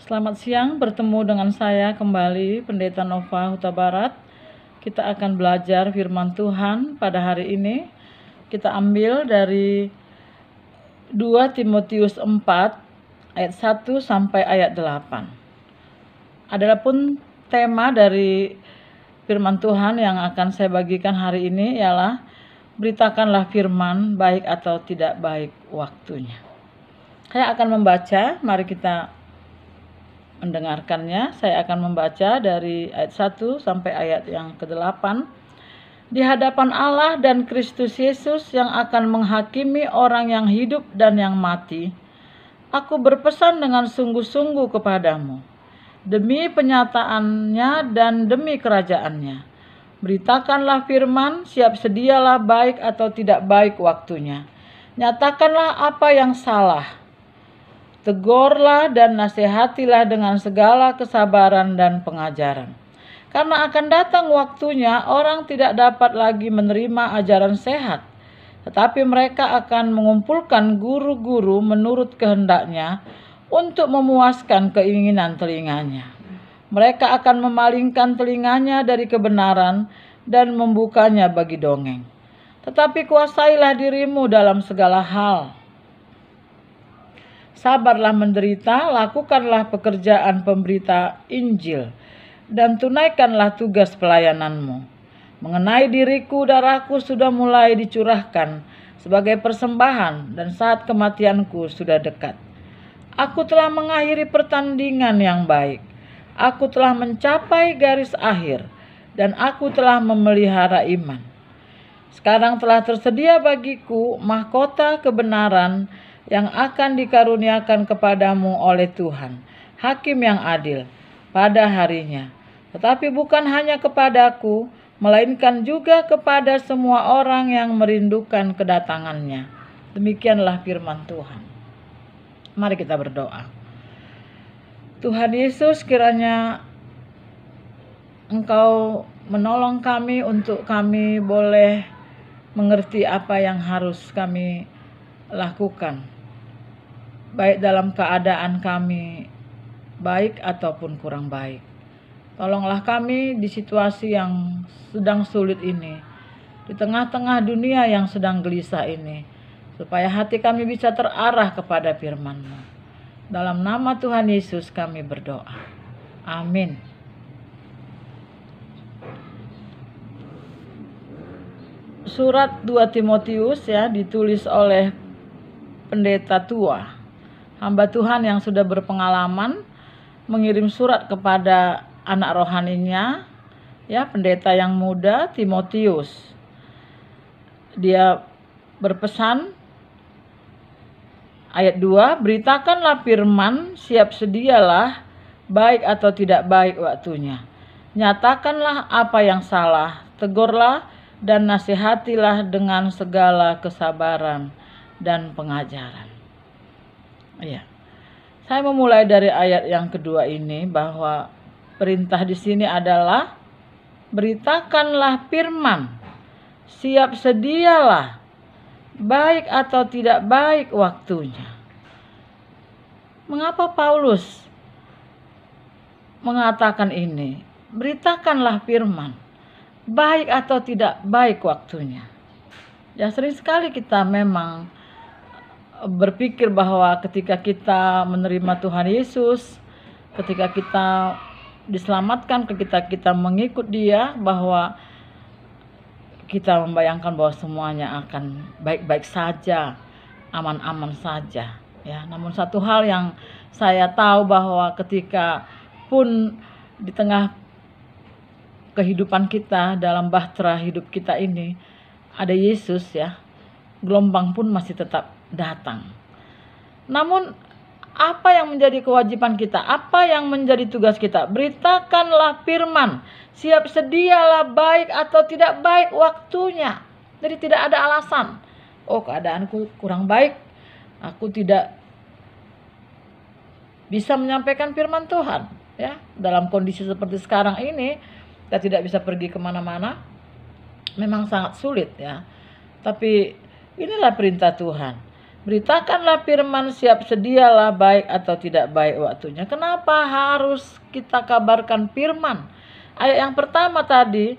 Selamat siang, bertemu dengan saya kembali, Pendeta Nova Huta Barat. Kita akan belajar firman Tuhan pada hari ini. Kita ambil dari 2 Timotius 4 ayat 1 sampai ayat 8. Adapun tema dari firman Tuhan yang akan saya bagikan hari ini ialah beritakanlah firman baik atau tidak baik waktunya. Saya akan membaca, mari kita mendengarkannya. Saya akan membaca dari ayat 1 sampai ayat yang ke-8. Di hadapan Allah dan Kristus Yesus yang akan menghakimi orang yang hidup dan yang mati, aku berpesan dengan sungguh-sungguh kepadamu, demi penyataannya dan demi kerajaannya. Beritakanlah firman, siap sedialah baik atau tidak baik waktunya. Nyatakanlah apa yang salah. Tegurlah dan nasihatilah dengan segala kesabaran dan pengajaran. Karena akan datang waktunya orang tidak dapat lagi menerima ajaran sehat, tetapi mereka akan mengumpulkan guru-guru menurut kehendaknya untuk memuaskan keinginan telinganya. Mereka akan memalingkan telinganya dari kebenaran dan membukanya bagi dongeng. Tetapi kuasailah dirimu dalam segala hal. Sabarlah menderita, lakukanlah pekerjaan pemberita Injil, dan tunaikanlah tugas pelayananmu. Mengenai diriku, darahku sudah mulai dicurahkan sebagai persembahan, dan saat kematianku sudah dekat. Aku telah mengakhiri pertandingan yang baik. Aku telah mencapai garis akhir, dan aku telah memelihara iman. Sekarang telah tersedia bagiku mahkota kebenaran yang akan dikaruniakan kepadamu oleh Tuhan, Hakim yang adil, pada harinya. Tetapi bukan hanya kepadaku, melainkan juga kepada semua orang yang merindukan kedatangannya. Demikianlah firman Tuhan. Mari kita berdoa. Tuhan Yesus, kiranya Engkau menolong kami untuk kami boleh mengerti apa yang harus kami lakukan, baik dalam keadaan kami baik ataupun kurang baik. Tolonglah kami di situasi yang sedang sulit ini, di tengah-tengah dunia yang sedang gelisah ini, supaya hati kami bisa terarah kepada firman-Mu. Dalam nama Tuhan Yesus kami berdoa. Amin. Surat 2 Timotius ditulis oleh pendeta tua, hamba Tuhan yang sudah berpengalaman, mengirim surat kepada anak rohaninya, pendeta yang muda Timotius. Dia berpesan, ayat 2, beritakanlah firman, siap sedialah baik atau tidak baik waktunya. Nyatakanlah apa yang salah, tegurlah dan nasihatilah dengan segala kesabaran dan pengajaran. Saya memulai dari ayat yang kedua ini, bahwa perintah di sini adalah beritakanlah firman, siap sedialah baik atau tidak baik waktunya. Mengapa Paulus mengatakan ini? Beritakanlah firman, baik atau tidak baik waktunya. Sering sekali kita memang berpikir bahwa ketika kita menerima Tuhan Yesus, ketika kita diselamatkan, ketika kita mengikut Dia, bahwa kita membayangkan bahwa semuanya akan baik-baik saja, aman-aman saja. Namun satu hal yang saya tahu, bahwa ketika pun di tengah kehidupan kita, dalam bahtera hidup kita ini, ada Yesus, gelombang pun masih tetap datang. Namun apa yang menjadi kewajiban kita? Apa yang menjadi tugas kita? Beritakanlah firman, siap sedialah baik atau tidak baik waktunya. Jadi tidak ada alasan, keadaanku kurang baik, aku tidak bisa menyampaikan firman Tuhan. Dalam kondisi seperti sekarang ini, kita tidak bisa pergi kemana-mana, memang sangat sulit. Tapi inilah perintah Tuhan. Beritakanlah firman, siap sedialah baik atau tidak baik waktunya. Kenapa harus kita kabarkan firman? Ayat yang pertama tadi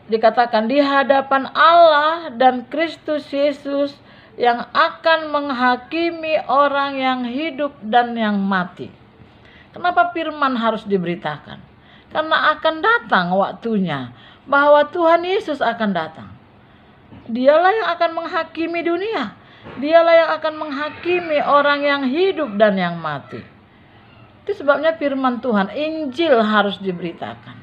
dikatakan di hadapan Allah dan Kristus Yesus yang akan menghakimi orang yang hidup dan yang mati. Kenapa firman harus diberitakan? Karena akan datang waktunya bahwa Tuhan Yesus akan datang. Dialah yang akan menghakimi dunia. Dialah yang akan menghakimi orang yang hidup dan yang mati. Itu sebabnya firman Tuhan, Injil harus diberitakan.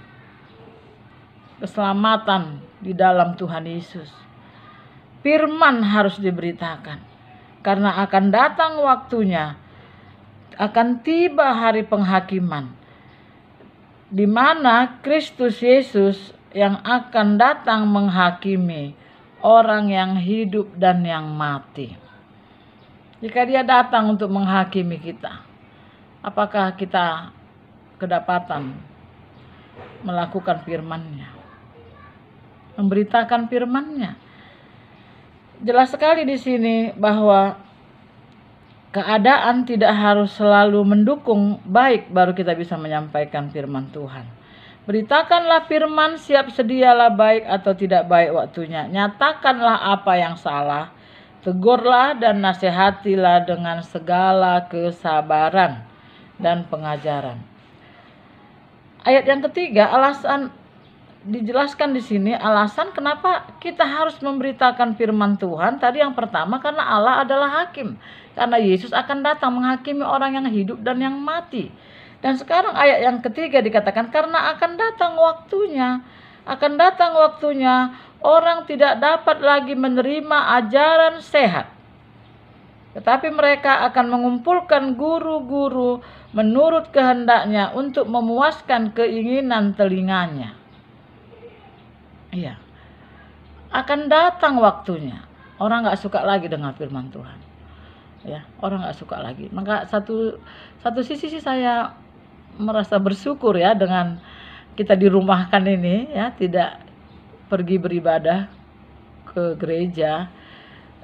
Keselamatan di dalam Tuhan Yesus. Firman harus diberitakan. Karena akan datang waktunya, akan tiba hari penghakiman, di mana Kristus Yesus yang akan datang menghakimi orang yang hidup dan yang mati. Jika dia datang untuk menghakimi kita, apakah kita kedapatan melakukan firman-Nya, memberitakan firman-Nya? Jelas sekali di sini bahwa keadaan tidak harus selalu mendukung baik baru kita bisa menyampaikan firman Tuhan. Beritakanlah firman, siap sedialah baik atau tidak baik waktunya. Nyatakanlah apa yang salah, tegurlah dan nasihatilah dengan segala kesabaran dan pengajaran. Ayat yang ketiga, alasan dijelaskan di sini, alasan kenapa kita harus memberitakan firman Tuhan. Tadi yang pertama, karena Allah adalah hakim. Karena Yesus akan datang menghakimi orang yang hidup dan yang mati. Dan sekarang ayat yang ketiga dikatakan karena akan datang waktunya. Akan datang waktunya orang tidak dapat lagi menerima ajaran sehat. Tetapi mereka akan mengumpulkan guru-guru menurut kehendaknya untuk memuaskan keinginan telinganya. Iya. Akan datang waktunya. Orang gak suka lagi dengar firman Tuhan. Ya, orang gak suka lagi. Maka satu sisi sih saya merasa bersyukur ya dengan kita dirumahkan ini ya, tidak pergi beribadah ke gereja.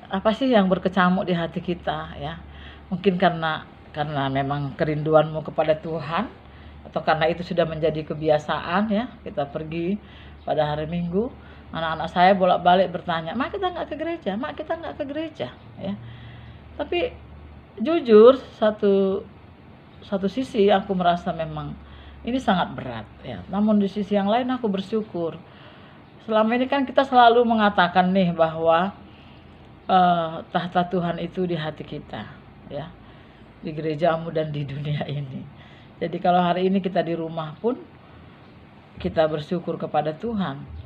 Apa sih yang berkecamuk di hati kita ya? Mungkin karena memang kerinduanmu kepada Tuhan, atau karena itu sudah menjadi kebiasaan ya, kita pergi pada hari Minggu. Anak-anak saya bolak-balik bertanya, "Mak, kita nggak ke gereja? Mak, kita nggak ke gereja?" Ya. Tapi jujur satu sisi aku merasa memang ini sangat berat ya. Namun di sisi yang lain aku bersyukur. Selama ini kan kita selalu mengatakan nih bahwa tahta Tuhan itu di hati kita ya, di gerejamu dan di dunia ini. Jadi kalau hari ini kita di rumah pun kita bersyukur kepada Tuhan.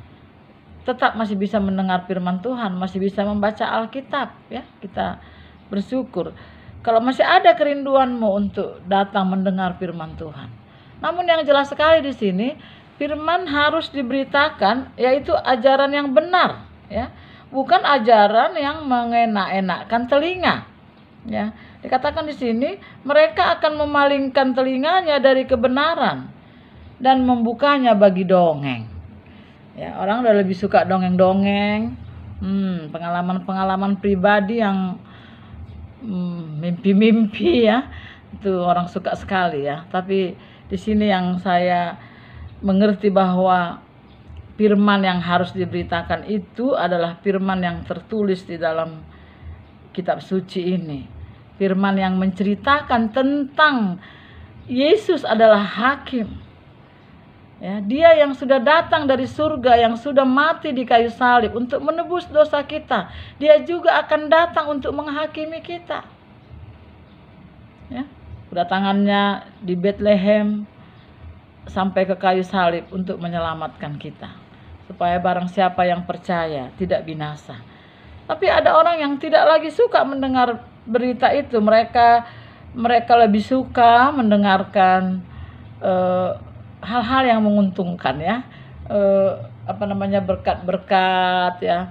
Tetap masih bisa mendengar firman Tuhan, masih bisa membaca Alkitab ya. Kita bersyukur. Kalau masih ada kerinduanmu untuk datang mendengar firman Tuhan. Namun yang jelas sekali di sini, firman harus diberitakan, yaitu ajaran yang benar, ya, bukan ajaran yang mengenak-enakkan telinga. Ya, dikatakan di sini, mereka akan memalingkan telinganya dari kebenaran dan membukanya bagi dongeng. Ya, orang udah lebih suka dongeng-dongeng, pengalaman-pengalaman pribadi yang mimpi-mimpi ya, itu orang suka sekali ya. Tapi di sini yang saya mengerti bahwa firman yang harus diberitakan itu adalah firman yang tertulis di dalam kitab suci ini. Firman yang menceritakan tentang Yesus adalah hakim. Ya, dia yang sudah datang dari surga, yang sudah mati di kayu salib untuk menebus dosa kita. Dia juga akan datang untuk menghakimi kita. Ya, kedatangannya di Bethlehem sampai ke kayu salib untuk menyelamatkan kita, supaya barang siapa yang percaya tidak binasa. Tapi ada orang yang tidak lagi suka mendengar berita itu. Mereka lebih suka mendengarkan hal-hal yang menguntungkan ya, berkat-berkat ya,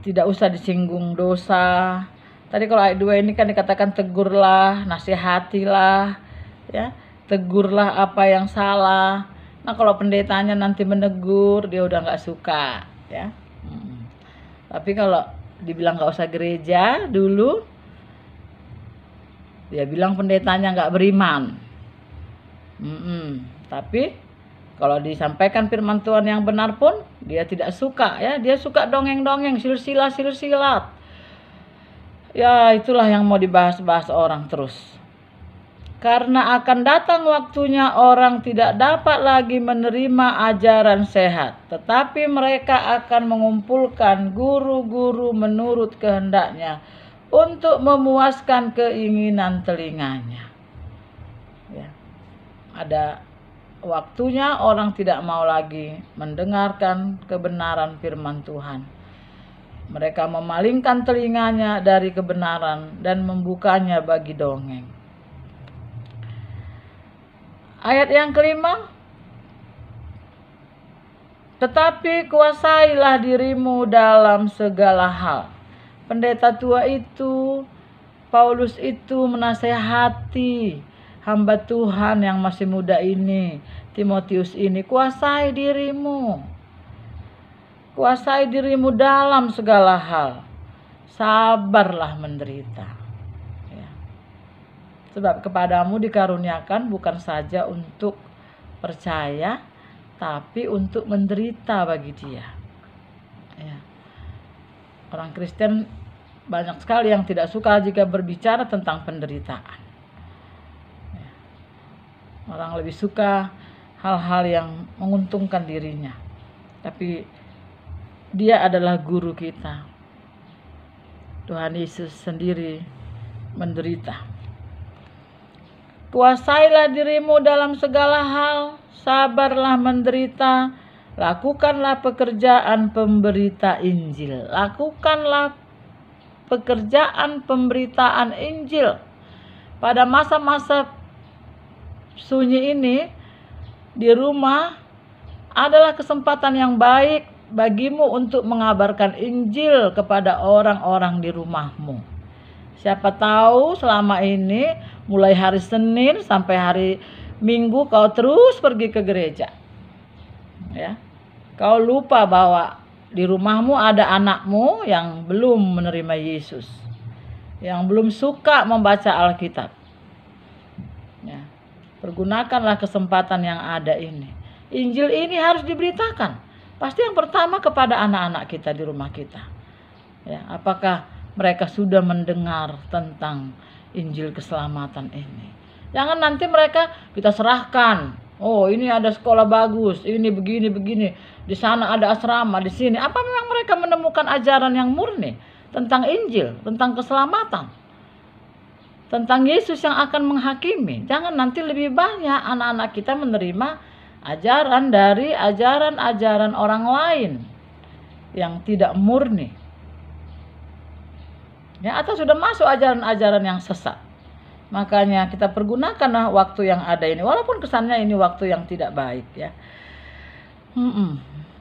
tidak usah disinggung dosa. Tadi kalau ayat 2 ini kan dikatakan tegurlah, nasihatilah ya, tegurlah apa yang salah. Nah kalau pendetanya nanti menegur, dia udah nggak suka ya. Tapi kalau dibilang nggak usah gereja dulu, dia bilang pendetanya nggak beriman. Tapi kalau disampaikan firman Tuhan yang benar pun dia tidak suka ya, dia suka dongeng-dongeng, silsilat. Ya itulah yang mau dibahas-bahas orang terus. Karena akan datang waktunya orang tidak dapat lagi menerima ajaran sehat, tetapi mereka akan mengumpulkan guru-guru menurut kehendaknya untuk memuaskan keinginan telinganya. Ya. Ada waktunya orang tidak mau lagi mendengarkan kebenaran firman Tuhan. Mereka memalingkan telinganya dari kebenaran dan membukanya bagi dongeng. Ayat yang kelima, tetapi kuasailah dirimu dalam segala hal. Pendeta tua itu, Paulus itu menasehati hamba Tuhan yang masih muda ini, Timotius ini, kuasai dirimu. Kuasai dirimu dalam segala hal. Sabarlah menderita. Sebab kepadamu dikaruniakan bukan saja untuk percaya, tapi untuk menderita bagi dia. Ya. Orang Kristen banyak sekali yang tidak suka jika berbicara tentang penderitaan. Ya. Orang lebih suka hal-hal yang menguntungkan dirinya. Tapi dia adalah guru kita. Tuhan Yesus sendiri menderita. Kuasailah dirimu dalam segala hal, sabarlah menderita, lakukanlah pekerjaan pemberita Injil. Lakukanlah pekerjaan pemberitaan Injil. Pada masa-masa sunyi ini, di rumah adalah kesempatan yang baik bagimu untuk mengabarkan Injil kepada orang-orang di rumahmu. Siapa tahu selama ini mulai hari Senin sampai hari Minggu kau terus pergi ke gereja. Ya. Kau lupa bahwa di rumahmu ada anakmu yang belum menerima Yesus. Yang belum suka membaca Alkitab. Ya. Pergunakanlah kesempatan yang ada ini. Injil ini harus diberitakan. Pasti yang pertama kepada anak-anak kita di rumah kita. Ya, apakah mereka sudah mendengar tentang Injil keselamatan ini? Jangan nanti mereka kita serahkan. Oh, ini ada sekolah bagus, ini begini. Di sana ada asrama, di sini. Apa memang mereka menemukan ajaran yang murni tentang Injil, tentang keselamatan? Tentang Yesus yang akan menghakimi. Jangan nanti lebih banyak anak-anak kita menerima ajaran dari ajaran-ajaran orang lain yang tidak murni. Ya, atau sudah masuk ajaran-ajaran yang sesat. Makanya kita pergunakanlah waktu yang ada ini, walaupun kesannya ini waktu yang tidak baik ya.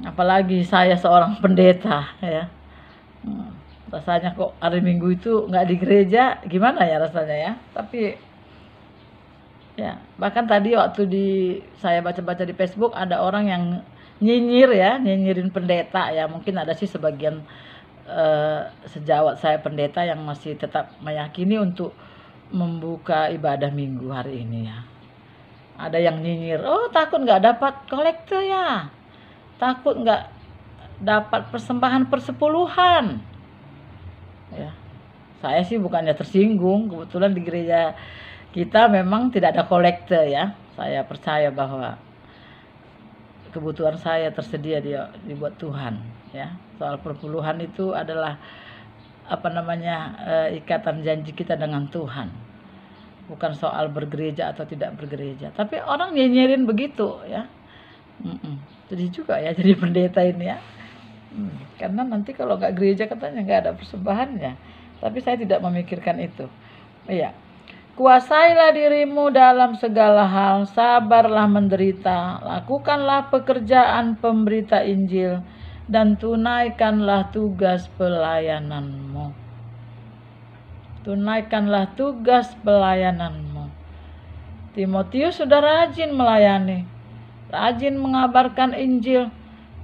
Apalagi saya seorang pendeta ya. Rasanya kok hari Minggu itu nggak di gereja, gimana ya rasanya ya. Tapi ya, bahkan tadi waktu saya baca-baca di Facebook ada orang yang nyinyirin pendeta ya. Mungkin ada sih sebagian sejawat saya pendeta yang masih tetap meyakini untuk membuka ibadah minggu hari ini ya. Ada yang nyinyir, oh takut nggak dapat kolekte ya, takut nggak dapat persembahan persepuluhan ya. Saya sih bukannya tersinggung, kebetulan di gereja kita memang tidak ada kolekte ya. Saya percaya bahwa kebutuhan saya tersedia dibuat Tuhan ya. Soal perpuluhan itu adalah ikatan janji kita dengan Tuhan, bukan soal bergereja atau tidak bergereja. Tapi orang nyinyirin begitu ya. Jadi juga ya jadi pendeta ini ya. Karena nanti kalau nggak gereja katanya nggak ada persembahannya. Tapi saya tidak memikirkan itu. Iya. Kuasailah dirimu dalam segala hal, sabarlah menderita, lakukanlah pekerjaan pemberita Injil, dan tunaikanlah tugas pelayananmu. Tunaikanlah tugas pelayananmu. Timotius sudah rajin melayani, rajin mengabarkan Injil,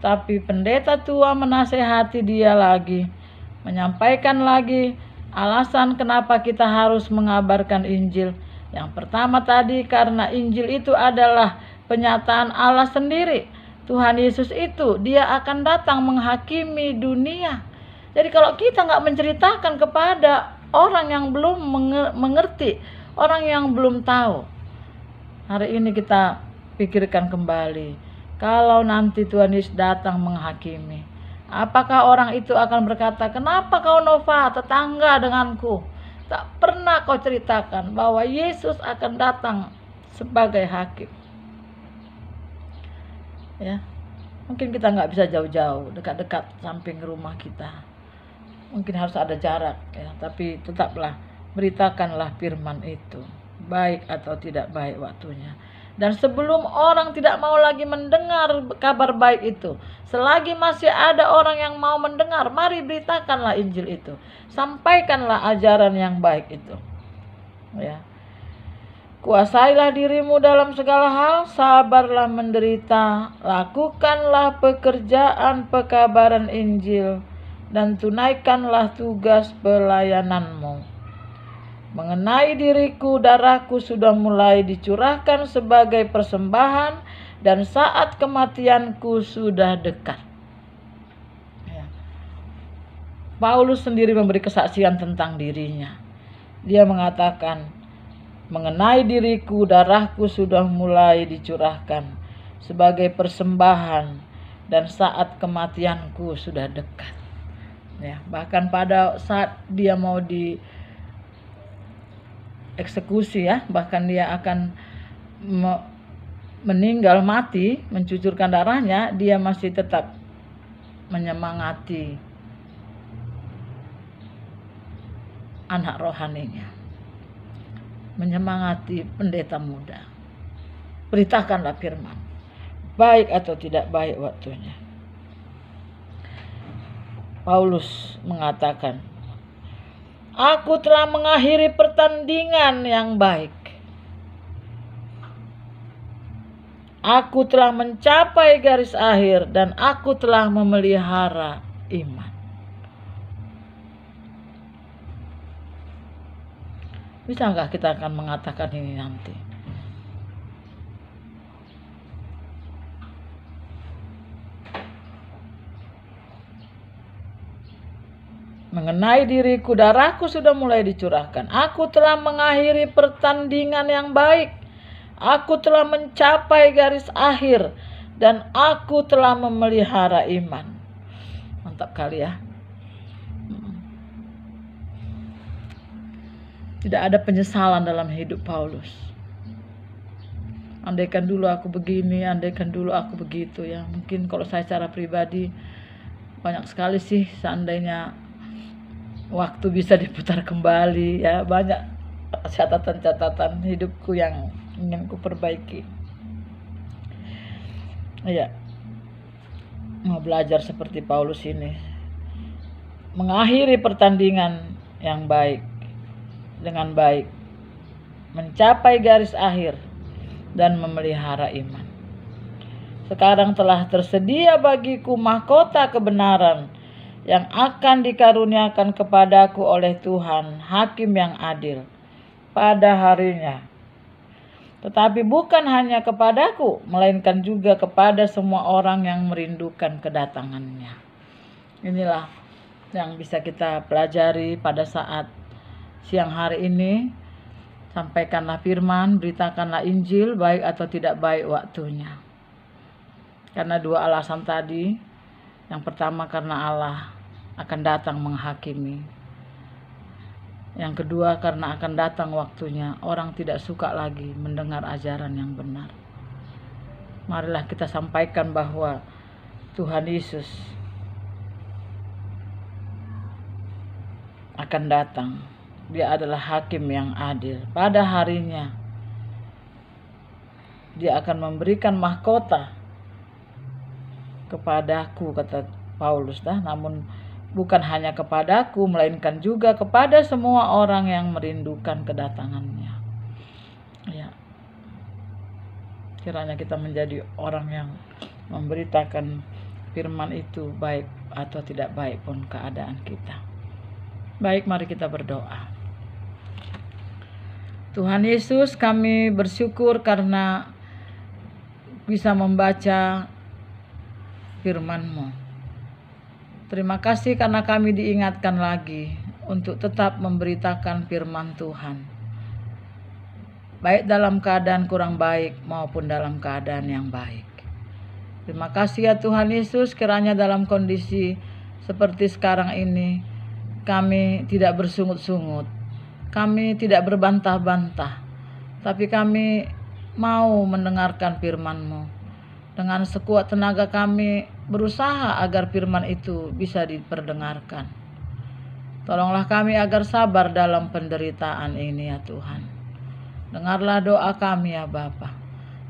tapi pendeta tua menasehati dia lagi. menyampaikan lagi alasan kenapa kita harus mengabarkan Injil. Yang pertama tadi, karena Injil itu adalah penyataan Allah sendiri. Tuhan Yesus itu, dia akan datang menghakimi dunia. Jadi kalau kita nggak menceritakan kepada orang yang belum mengerti, orang yang belum tahu, hari ini kita pikirkan kembali, kalau nanti Tuhan Yesus datang menghakimi, apakah orang itu akan berkata, kenapa kau Nova, tetangga denganku, tak pernah kau ceritakan bahwa Yesus akan datang sebagai hakim? Ya, mungkin kita nggak bisa jauh-jauh, dekat-dekat samping rumah kita. Mungkin harus ada jarak, ya, tapi tetaplah beritakanlah firman itu, baik atau tidak baik waktunya. Dan sebelum orang tidak mau lagi mendengar kabar baik itu, selagi masih ada orang yang mau mendengar, mari beritakanlah Injil itu, sampaikanlah ajaran yang baik itu. Ya. Kuasailah dirimu dalam segala hal, sabarlah menderita, lakukanlah pekerjaan pekabaran Injil, dan tunaikanlah tugas pelayananmu. Mengenai diriku, darahku sudah mulai dicurahkan sebagai persembahan, dan saat kematianku sudah dekat. Ya. Paulus sendiri memberi kesaksian tentang dirinya. Dia mengatakan, mengenai diriku, darahku sudah mulai dicurahkan sebagai persembahan, dan saat kematianku sudah dekat. Ya, bahkan pada saat dia mau dieksekusi, ya, bahkan dia akan meninggal mati, mencucurkan darahnya, dia masih tetap menyemangati anak rohaninya, menyemangati pendeta muda. Beritakanlah firman, baik atau tidak baik waktunya. Paulus mengatakan, aku telah mengakhiri pertandingan yang baik. Aku telah mencapai garis akhir, dan aku telah memelihara iman. Bisakah kita akan mengatakan ini nanti? Mengenai diriku, darahku sudah mulai dicurahkan. Aku telah mengakhiri pertandingan yang baik. Aku telah mencapai garis akhir, dan aku telah memelihara iman. Mantap kali, ya. Tidak ada penyesalan dalam hidup Paulus. Andaikan dulu aku begini, andaikan dulu aku begitu, ya. Mungkin kalau saya secara pribadi, banyak sekali sih seandainya waktu bisa diputar kembali, ya, banyak catatan-catatan hidupku yang ingin ku perbaiki. Ya, mau belajar seperti Paulus ini, mengakhiri pertandingan yang baik dengan baik, mencapai garis akhir, dan memelihara iman. Sekarang telah tersedia bagiku mahkota kebenaran yang akan dikaruniakan kepadaku oleh Tuhan, Hakim yang adil, pada harinya. Tetapi bukan hanya kepadaku, melainkan juga kepada semua orang yang merindukan kedatangannya. Inilah yang bisa kita pelajari pada saat siang hari ini. Sampaikanlah firman, beritakanlah Injil, baik atau tidak baik waktunya. Karena dua alasan tadi. Yang pertama, karena Allah akan datang menghakimi. Yang kedua, karena akan datang waktunya orang tidak suka lagi mendengar ajaran yang benar. Marilah kita sampaikan bahwa Tuhan Yesus akan datang. Dia adalah hakim yang adil. Pada harinya, dia akan memberikan mahkota kepadaku, kata Paulus, namun bukan hanya kepadaku, melainkan juga kepada semua orang yang merindukan kedatangannya. Ya, kiranya kita menjadi orang yang memberitakan firman itu, baik atau tidak baik pun keadaan kita. Baik, mari kita berdoa. Tuhan Yesus, kami bersyukur karena bisa membaca firman-Mu. Terima kasih karena kami diingatkan lagi untuk tetap memberitakan firman Tuhan, baik dalam keadaan kurang baik maupun dalam keadaan yang baik. Terima kasih ya Tuhan Yesus, kiranya dalam kondisi seperti sekarang ini kami tidak bersungut-sungut, kami tidak berbantah-bantah, tapi kami mau mendengarkan firman-Mu. Dengan sekuat tenaga kami berusaha agar firman itu bisa diperdengarkan. Tolonglah kami agar sabar dalam penderitaan ini ya Tuhan. Dengarlah doa kami ya Bapa.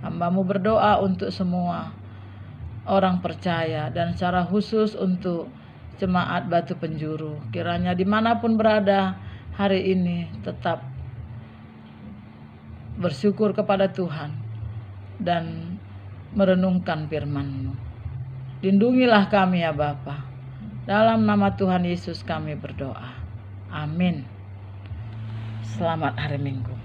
Hamba-Mu berdoa untuk semua orang percaya dan secara khusus untuk jemaat Batu Penjuru. Kiranya dimanapun berada hari ini tetap bersyukur kepada Tuhan dan merenungkan firman-Mu. Lindungilah kami ya Bapa. Dalam nama Tuhan Yesus kami berdoa. Amin. Selamat hari Minggu.